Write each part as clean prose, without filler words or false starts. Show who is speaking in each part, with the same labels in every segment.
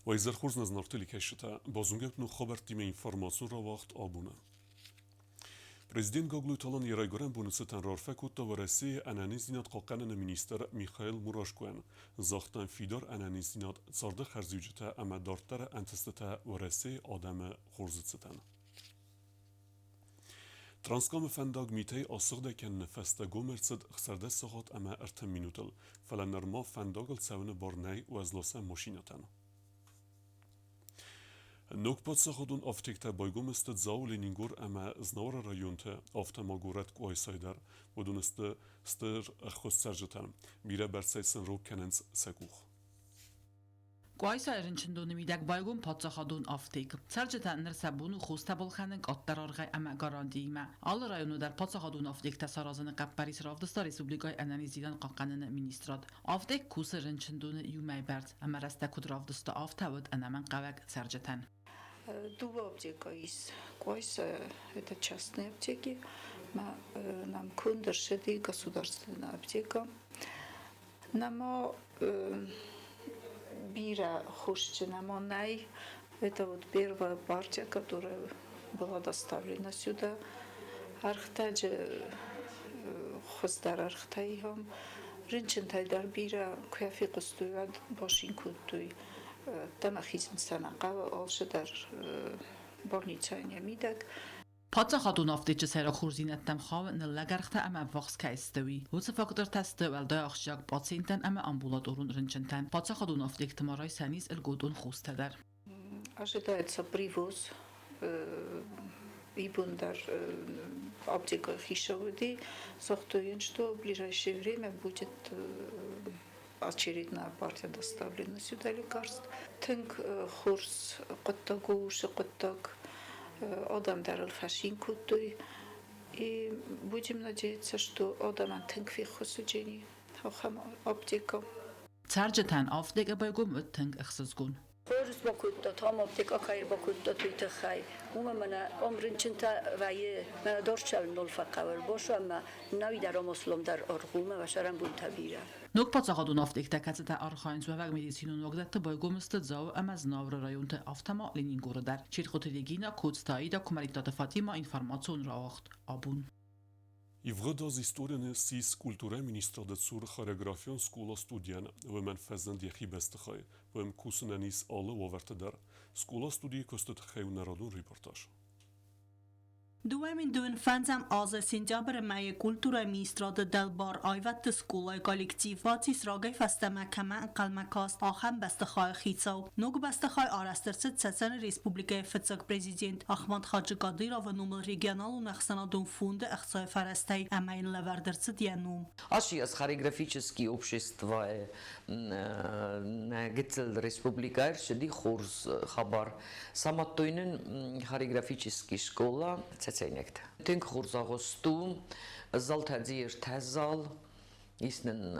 Speaker 1: Вайзер хурз назнартили кешта базунгеп ну хабартиме информацион ра вақт абуна. Президент Гоглу талан ярайгорен бунусетан рарфекут та ورسی انانیزینات قاقنن مینیستر میخائیل موراشکوین زاختن فیدار انانیزینات صارده خرزیوجتا اما دارتر انتستتا ورسی آدم خورزتستن. ترانسکام فنداگ میتی آسرده کن نفسته گومرسد خسرده ساعت اما ارتم مینوتل فلنرما فنداگل سوون بارنی و از لاسه ماشینتن. نوک خودون آفتیکتا بایگم است زاول نینگور اما زنار رایونته آفتما گورت کوای سایدر بدون استر خود سرجتن بیره برسایسن رو کننز سگوخ.
Speaker 2: Quaisa erinçindoni midak baygum patsaxadun aftik. Sarjatan nersabunu xusta bolxanek attarargay ama garantiyma. Al rayonu dar patsaxadun aftik tasarazını qapparis ravdista Respublikay analizidan qaqqanını ministrad. Aftik kus erinçindoni yumaybert ama rasta kudravdista aftavud anaman qavak sarjatan.
Speaker 3: Два аптека есть. Quaisa это частные аптеки. Нам кундершеди государственная аптека. Намо Бира Хушчинамонай, это вот первая партия, которая была доставлена сюда. Архтаджи Хоздар Архтаихам, Ринчентайдар Бира Куяфи Кустуя Башин Кутуй, Тамахизм Санакава, Алшадар Больницайня Мидак.
Speaker 2: Patsaxadun aftiçi sərə xurzinətdən xav nəlləgərxtə əmə vaqs kəistəvi. Vəsə faktor təstə vəldə axşaq pasientən əmə ambulat orun rınçıntən. Patsaxadun aftik tamaray səniz elgodun xustədər.
Speaker 3: Ожидается привоз Ибундар аптека Хишавуди. Сохтуем, что в ближайшее время будет очередная партия доставлена сюда лекарств. Тынк хурс коттагу шикоттаг Адам дарил фашин кутуй, и будем надеяться, что Адам антенкви хосуджени хохам аптека.
Speaker 2: Царджетан афтега байгум өттенг ихсызгун.
Speaker 4: خورس بکوت داد هم آپتیکا خیر بکوت داد توی تخای من عمرن چند تا ویه من داشت شل نول فقر باشه اما نوی در مسلم در آرخومه و شرم بون تبیره.
Speaker 2: Nuk patsaxadun aftikta kacita arxain zuvag medicinun vaqdatda baygumistı zav amaz navr rayonta aftama Leningorudar. Çirxoteligina kodstaida kumaritata Fatima informacion rawaxt abun.
Speaker 1: I vredaz historiene sis kulture minister de zur choreografion skola studien و من فزن دیخی بست خای و ام کوسن نیس آله وورته در skola studie کستت خیو نرادون ریپورتاج.
Speaker 5: Duemin duen fanzam aze sentябрь мае культура министрада Далбар айват скулай коллективати срагай фастама кама qalmakast ахам бастахай хицау нуг бастахай арастырсыт сәсән республика фцак президент Ахмад Хаджи Кадыров нумл регионал нахсанадун фонда ахсай фарастай амайн лавардырсыт янум.
Speaker 6: Ашиас хореографические общества гицел республика шди хурс хабар саматтойнын хореографические школа цеценект. Тинк хурзагосту залтадир тазал иснен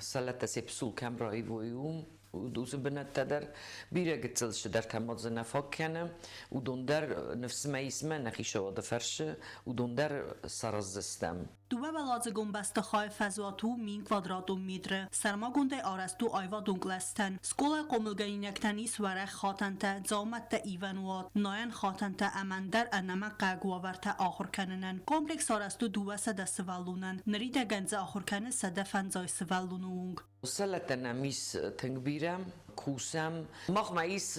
Speaker 6: салата сепсул камраи воюм ودوز بنتدر بیره گتلش در تماز نفاق کنه و دوندر نفس ما اسمه نخیشه و دفرشه و دوندر سرزستم.
Speaker 5: دوبه بلازه گنبسته خواهی فضواتو مین کوادراتو میدره سرما گنده آرستو آیوا دونگلستن سکولا قوملگینکتنی سوره خاتنته زامت ایونوات ناین خاتنته امندر انما قاگواورته آخر کننن کمپلکس آرستو دوبه سده سوالونن نریده گنزه آخر کنه سده فنزای سوالونونگ
Speaker 6: Салата на мис тенгбирам, кусам. Махмаис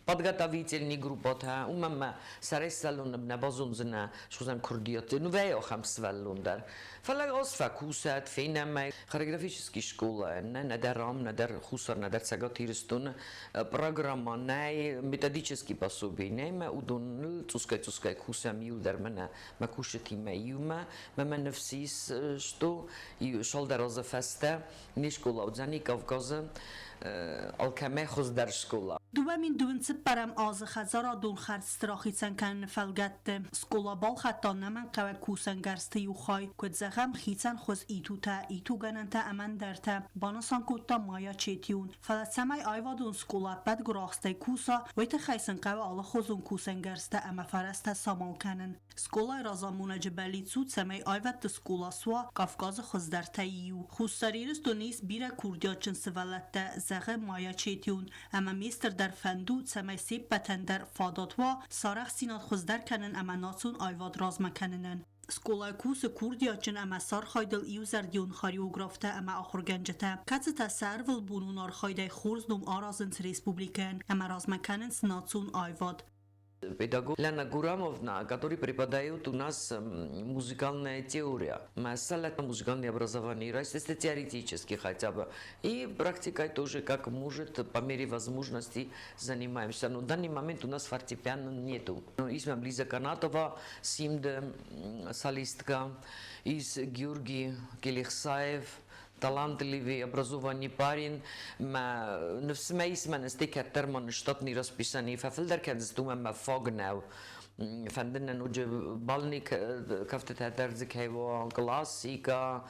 Speaker 6: подготовительный группа, умама саресалун на базунзна, что там курдиоты, ну вея хам свалундар. فلا أصفى كوسات فينا ما خريجرافيشسكي شكولا ندر رام ندر خسر ندر سجات هيرستون برنامج ناي ميثوديشسكي باسوبي نايما ودون تسكاي كوسا ميل در منا ما كوشتي ما يوما ما نفسيس شتو يشال در از فسته نشكولا وزني كافكازا الكمه خز در شكولا
Speaker 5: دوامین دونس برام آز خزارا دون خرد استراخیتن کن فلگت سکولا بال خطا نمن قوه کوسن گرسته یو خای کد زخم خیتن خوز ایتو گنن تا امن درته بانسان کد تا مایا چیتیون فلت سمای آیوا دون سکولا بد گراخسته کوسا ویت خیسن قوه آلا خوزون کوسن گرسته اما فرسته سامال کنن سکولا رازامون جبلی سود سمای آیوت سکولا سوا کافگاز خوز درته یو خوز سریرس دونیس بیره کردیاچن سولت زغه مایا چیتیون اما میستر در فندو سمای سیب بتن در فاداتوا سارخ سینات خوزدر کنن اما ناسون آیواد راز مکننن سکولای کوس کوردیا چن اما سار خایدل ایو زردیون خاریوگرافته اما آخر گنجته کتس تا سرول بونون آرخایده خورز دوم آرازنس ریسپوبلیکن اما راز مکنن سناتسون آیواد
Speaker 6: Педагог Лена Гурамовна, который преподает у нас музыкальная теория. Масса это музыкальное образование, если теоретически хотя бы. И практикой тоже, как может, по мере возможности занимаемся. Но в данный момент у нас фортепиано нету. Из Лиза Канатова, Симде, солистка, из Георгий Келихсаев, талантливый, образованный парень, نفس ما يسمى نستيك الترمان شتاتني راسبيساني ففلدر كان زتوما ما فاغناو فندنا نوجه بالني كفتت هترزك هيوا كلاسيكا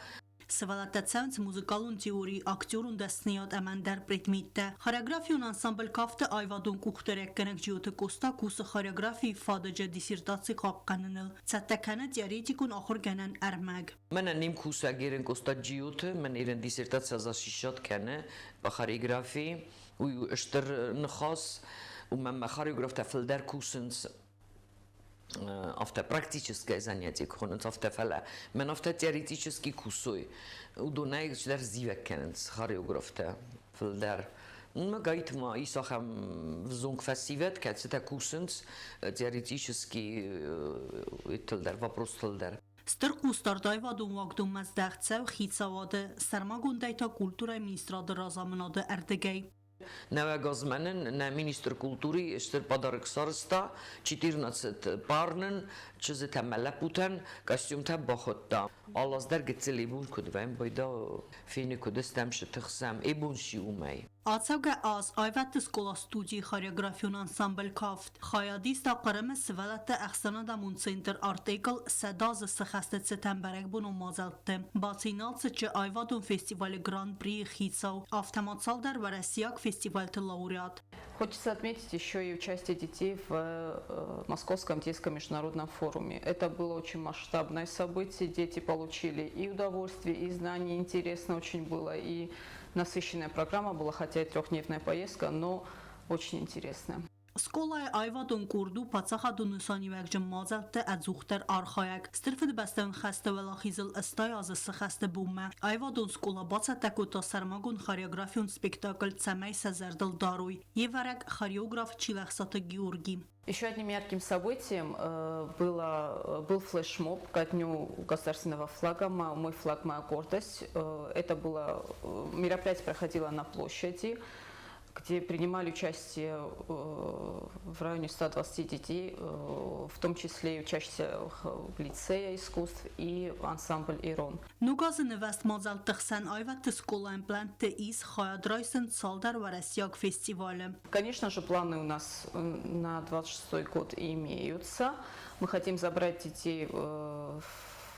Speaker 5: Սվալատացանց մուզիկալուն տեորի ակտյորուն դասնիատ ամանդար պրետմիտը խորեոգրաֆիոն անսամբլ կավտը այվադուն կուխտերեք կնեք ջիոթը կոստա կուսը խորեոգրաֆի ֆադաջը դիսիրտացի կապկաննլ ցատտականը տեորետիկուն ախոր գանան արմագ
Speaker 6: Մենը նիմ կուսագերեն կոստա ջիոթը մեն իրեն դիսիրտացիա զաշիշատ կանը բախարիգրաֆի ու ըշտր նխաս ու մեն խորեոգրաֆ տաֆլդար կուսնց auf der практическое занятие ходят auf der Fälle man auf der теоретический кусой у Дунай der зивек kennen хореограф der Felder мы гайт ма и сахам зонг фестивет кацета кусенс теоретический Felder вопрос Felder
Speaker 5: Ստրկ ու ստարտայվադում վակդում մազդաղցև խիցավադը սարմագունդայթա կուլտուրայ մինիստրադը ռազամնադը արդգեյ
Speaker 6: Նավագազմանն նա մինիստրը կուլտուրի էստեր պодарок սարստա 14 պարնն չզետամալապուտան կոստյումთა բախոտտա ալազդար գծելի բուն կդվեմ բայդա ֆինի կդստամ շթխսամ էբուն շիումայ
Speaker 5: Ացավգա ազ այվատը սկոլա ստուդի խորեոգրաֆիոն անսամբլ կավտ խայադիստա qırımı սվալատը əxsanada մունցենտր արտեկլ սադազը սխաստը սեպտեմբերեք բունու մազալտը բացինալցը չը այվադուն ֆեստիվալը Гран При խիցավ ավտոմացալդար վարասիակ фестиваль-то лауреат.
Speaker 7: Хочется отметить еще и участие детей в Московском детском международном форуме. Это было очень масштабное событие. Дети получили и удовольствие, и знания. Интересно очень было. И насыщенная программа была, хотя и трехдневная поездка, но очень интересная.
Speaker 5: Սկոլայ այվադուն կուրդու պացախադուն ուսանիվակ ջմազալտը ածուխտեր արխայակ ստրֆդ բաստան խաստը վելախիզլ ըստայ ազը սխաստը բումը այվադուն սկոլա բացատակուտա սարմագուն խորեոգրաֆիոն սպեկտակլ цамай сазардал даруй еварак хореограф Чилахсата Георгий
Speaker 7: Еще одним ярким событием был флешмоб ко дню государственного флага «Мой флаг, моя гордость». Это было мероприятие проходило на площади, где принимали участие в районе 120 детей, в том числе и учащиеся лицея искусств и ансамбль «Ирон».
Speaker 5: Նուգազը նվաստ մազալ տխսան այվատ սկոլային պլանտը իս խայադրայսն ցալդար վարասյակ фестивале.
Speaker 7: Конечно же, планы у нас на 26-й год имеются. Мы хотим забрать детей в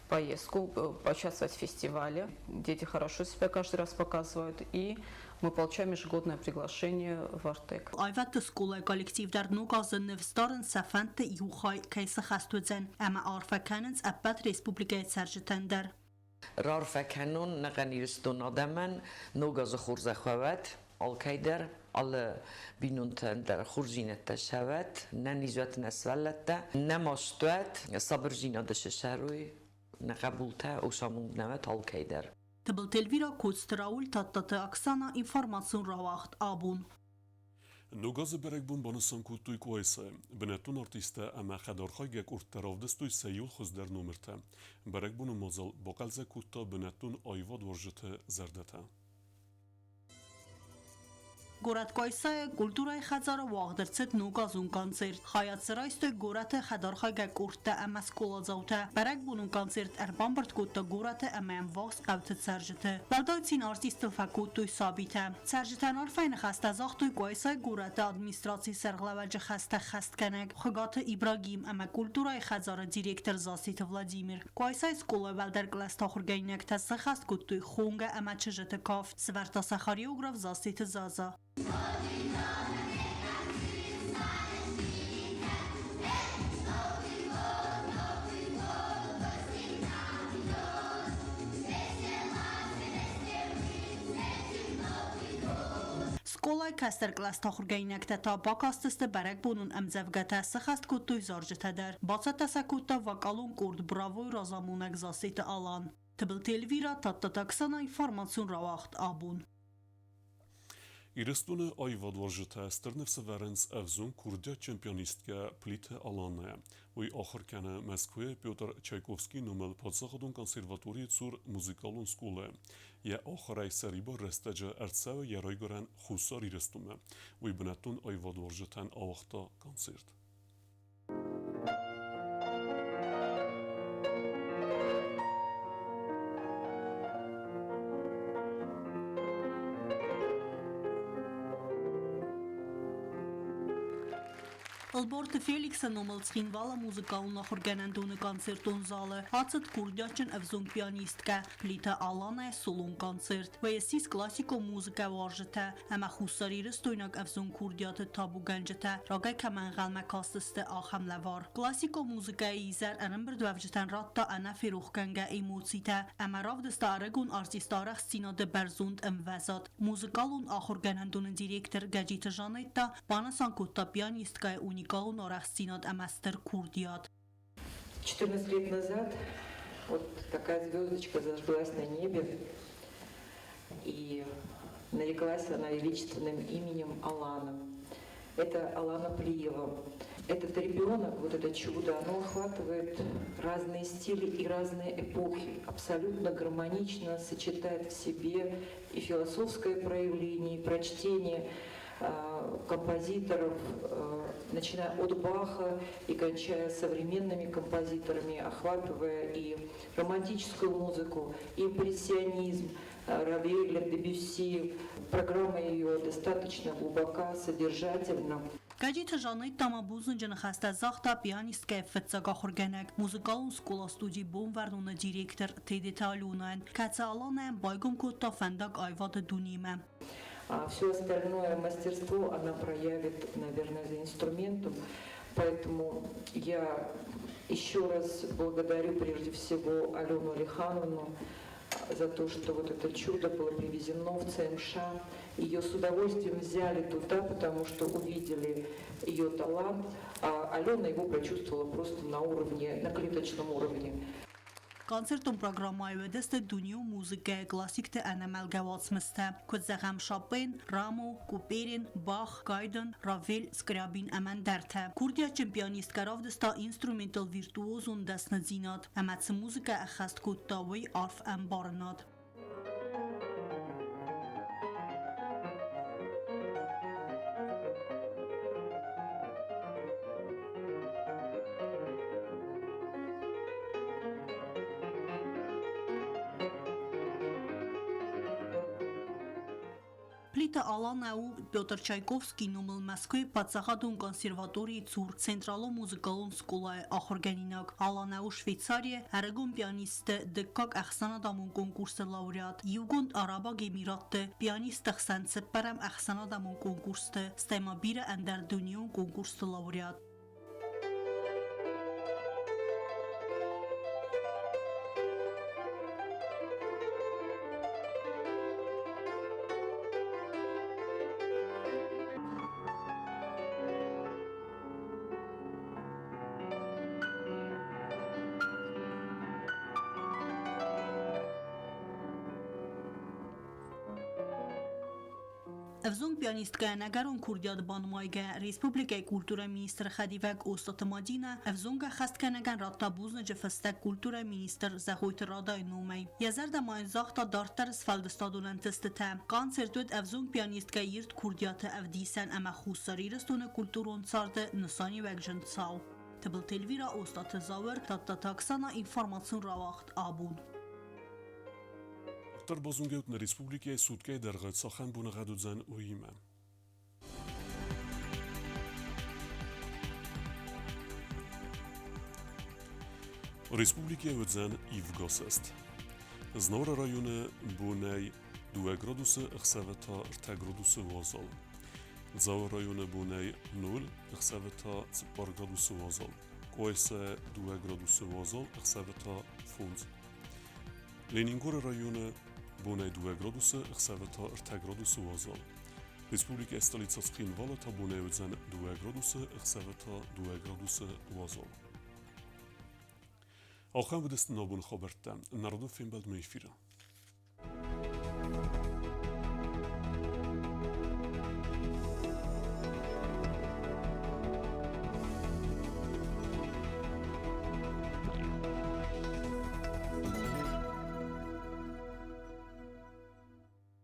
Speaker 7: поездку, поучаствовать в фестивале. Дети хорошо себя каждый раз показывают, и мы получаем ежегодное приглашение в Артек.
Speaker 5: Այվատը սկոլայ կոլեկտիվ դար նուգազը նվստարն սաֆանտը յուխայ կայսը խաստուծեն, ամա արվականենց ապատ ռեսպուբլիկայ ծարժտանդար.
Speaker 6: Rarfekanun նղանիրստուն ադամեն նուգազը խուրզախավət Al-Qaydar alle binuntan khurzinetta shavat nanizat nasvalata namastuat sabrzina dashsharuy naqabulta usamund navat Al-Qaydar
Speaker 5: Tăbăl telvira coțtraul tatătă Axana informațiun rawacht abun.
Speaker 1: Nogazı berekbun banısan kuttuy kuaysa, benetun artiste ama xadarxaygek urtaravdestuy seyul xuzder numirte. Berekbunu mazal bakalze kutta benetun ayvad varjete zerdete.
Speaker 5: Գորատկայսայը կուլտուրայի խազարը վաղդրցետ նուգազուն կոնցերտ հայացրայստը գորատը խադարխագա կուրտը ամաս կոլազաուտը բարակ բունուն կոնցերտ արբամբրտ կուտը գորատը ամեն վաղս կավթը ծարժտը բալդայցին արտիստը ֆակուտույ սաբիտը ծարժտան արվայնը խաստազաղտույ կայսայ գորատը ադմինիստրացի սերղլավաջը խաստա խաստ կնակ խգատը Իբրագիմ ամա կուլտուրայի խազարը դիրեկտոր Զասիտը Վլադիմիր կայսայ սկոլը վալդար կլաստախորգայնակ տասը խաստ կուտույ խունգը ամա չժտը կավ սվարտասա խարիոգրավ Զասիտը Զազա Skolaaj Kəstərqləs taxurgəynəkdə ta bakastıstı bərək bunun əmzəvgətə sıxast kuttuy zarcətədər. Baca təsəkutda vakalun kurd bravoy razamunek zasiti alan. Tıbıl telvira tatta taksana informacion ravaxt abun.
Speaker 1: Իրստունը այվad վարժտը ստրնև սվերենց evzun Kurdya çempionistke plite alanı. Uy ahırkene Moskvaya Pyotr Çaykovski numel Podsaxadun konservatoriye zur muzikalun skole. Ye ahıray seriba restece ertseve yaray gören xusar irstume. Uy bnettun այվad վարժtən avaqta konsert.
Speaker 5: Alborte Felix'e numel Schinvala muzikalun nachorganendune koncertun zale. Hacet Kurdyaçın evzun pianistke plite alana solun koncert. Ve siz klasiko muzika varjete. Ama xusari ristuynak evzun Kurdyatı tabu gencete. Ragay kemen gelme kastiste ahemle var. Klasiko muzika izer enem bir dövceten ratta ana firuxkenge emotsite. Ama ravdesta aregun artistarek stinade berzund emvezat. Muzikalun achorganendune direktor Gajit Janetta bana sankutta pianistke unik Галун Орахстинат Амастер Курдиат.
Speaker 8: 14 лет назад вот такая звездочка зажглась на небе, и нарекалась она величественным именем Алана. Это Алана Плиева. Этот ребенок, вот это чудо, оно охватывает разные стили и разные эпохи, абсолютно гармонично сочетает в себе и философское проявление, и прочтение композиторов, начиная от Баха и кончая современными композиторами, охватывая и романтическую музыку, и импрессионизм, Равеля, Дебюсси. Программа ее достаточно глубока, содержательна.
Speaker 5: Gajit Janit tamabuzun jnxasta zaxta pianistke fetsaga xurgenek muzikalun skola studi bom vernune direktor Tedetalunan Kacalanen baygum kotta fendak ayvad dunime.
Speaker 8: А все остальное мастерство она проявит, наверное, за инструментом. Поэтому я еще раз благодарю прежде всего Алену Алихановну за то, что вот это чудо было привезено в ЦМШ. Ее с удовольствием взяли туда, потому что увидели ее талант, а Алена его прочувствовала просто на уровне, на клеточном уровне.
Speaker 5: Konsertun programmayı deste dünya muzika klasikte enemel gevatsmiste. Kudzegem Chopin, Rameau, Couperin, Bach, Haydn, Ravel, Scriabin emen derte. Kurdya çempionist karav desta instrumental virtuozun dest nadzinat. Emet muzika exest kuttawi arf em barnat. Plite Alana u Pyotr Çaykovski numel Moskvy Podsaxadun konservatoriyi zur Centralo muzikalun skolae axorganinak. Alana u Şveysariye Aragon pianiste Dekkak Axsana damun konkursu laureat. Yugund Arabag Emiratı pianist Xsan Seperem Axsana damun konkursu. Stema bire ender dünyon konkursu laureat. Evzun pianistka Nagaron Kurdyat banmayge Respublikay Kultura Ministr Khadivek Ostatmadina Evzunga Khastkenegan Rattabuzne Jefestek Kultura Ministr Zahoyt Raday Numay Yazarda Mayzaqta Dartar Sfaldestadun Testete Koncertut Evzun pianistka Yirt Kurdyat Evdisen ama Khusari Restone Kulturun Sarde Nusani Vegjan Tsaw Tıbıl Telvira Ostat Zavr Tatta Taksana informasiyon ravaxt abun
Speaker 1: Tar bozungevtne Respublikaya Sudkay dergat saxan buna gadudzan uyime. Respublikaya ödzan Ivgosest. Znora rayony bunej 2 gradusy xsaveta 4 gradusy vozol. Zao rayony bunej 0 xsaveta 4 gradusy vozol. Koyse 2 gradusy vozol xsaveta funz. Leningor rayony Bunay 2 gradusy xsaveta 4 gradusy vozol. Республика столица Схинвала та Бунеудзен 2 градуса, Хсавата 2 градуса Вазол. آخر بدست نابون خبرتم نردو فیلم بعد میفیرم